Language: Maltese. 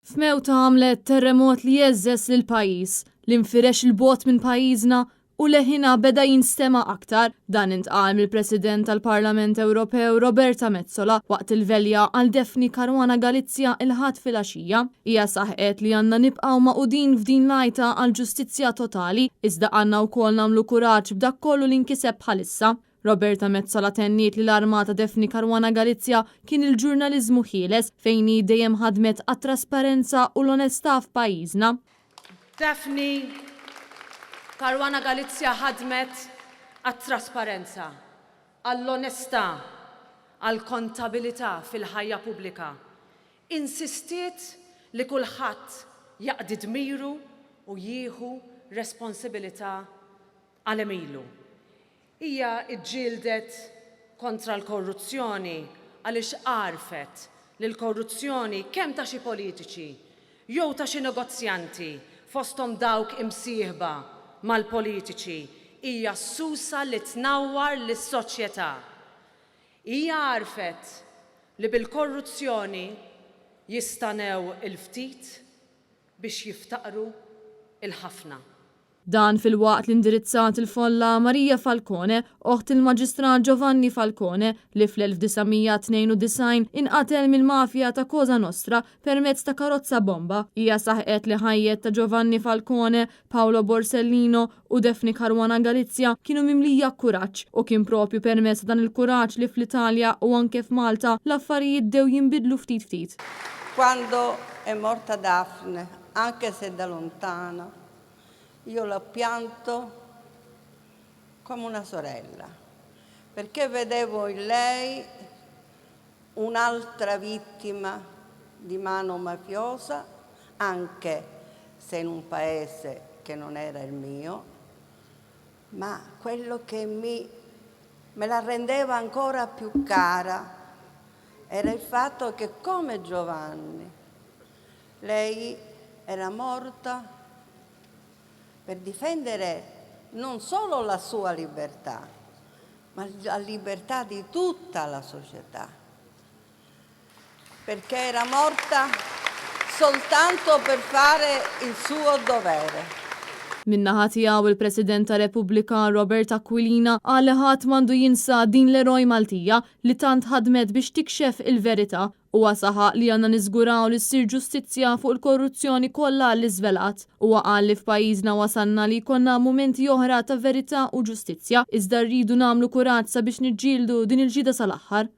F'Mewta għamlet terremot li jeżżes lil pajjiż li nfirex il-bot minn pajjiżna u leħina beda jinstema aktar. Dan intqal mill-President tal-Parlament Ewropew Roberta Metsola waqt il-velja għal Daphne Caruana Galizia il-ħadd filgħaxija. Hija saħqet li għandna nibqgħu maqudin f'din l-għajta għal ġustizzja totali iżda għandna wkoll nagħmlu kuraġġ b'dak kollu li nkiseb bħalissa. Roberta Metsola tenniet li l-armata Daphne Caruana Galizia kien il-ġurnaliżmu ħieles fejn hi dejjem ħadmet għat-trasparenza u l-onestà f'pajjiżna. Daphne Caruana Galizia ħadmet għat-trasparenza, għall-onestà, għall-kontabilità fil-ħajja pubblika. Insistiet li kulħadd jaqdi dmiru u jieħu responsabilità għal emilu. Hija ġġieldet kontra l-korruzzjoni għaliex għarfet li l-korruzzjoni kemm ta' xi politiċi jew ta' xi negozjanti fosthom dawk imsieħba mal-politiċi hija susa li tnawwar lis-soċjetà. Hija għarfet li bil-korruzzjoni jistanew il-ftit biex jiftaqru il-ħafna. Dan fil-waqt l-indirizzat il-folla Marija Falcone, oħt il-Maġistrat Giovanni Falcone li fl-1992 inqatel mill-mafja ta' Cosa Nostra permezz ta' karozza bomba. Hija saħqet li ħajjet ta' Giovanni Falcone, Paolo Borsellino u Daphne Caruana Galizia kienu mimlija kuraġġ u kien propju permezz dan il-kuraġġ li fl-Italja u anke f'Malta l-affarijiet dew jinbidlu ftit ftit. Quando è morta Daphne, anche se da lontano, io l'ho pianto come una sorella, perché vedevo in lei un'altra vittima di mano mafiosa, anche se in un paese che non era il mio, ma quello che me la rendeva ancora più cara era il fatto che, come Giovanni, lei era morta per difendere non solo la sua libertà, ma la libertà di tutta la società. Perché era morta soltanto per fare il suo dovere. Minnaħa tiegħu il-President ta' Repubblika Robert Aquilina qal li ħadd m'għandu jinsa din l-eroj Maltija li tant ħadmet biex tikxef il-verità u saħaq li għandna niżguraw li ssir ġustizzja fuq il-korruzzjoni kollha li żvelat. Huwa qal li f'pajjiżna wasalna li jkollna mumenti oħra ta' verità u ġustizzja iżda rridu nagħmlu kuraġġ sabiex niġġieldu din il-ġida sal-aħħar.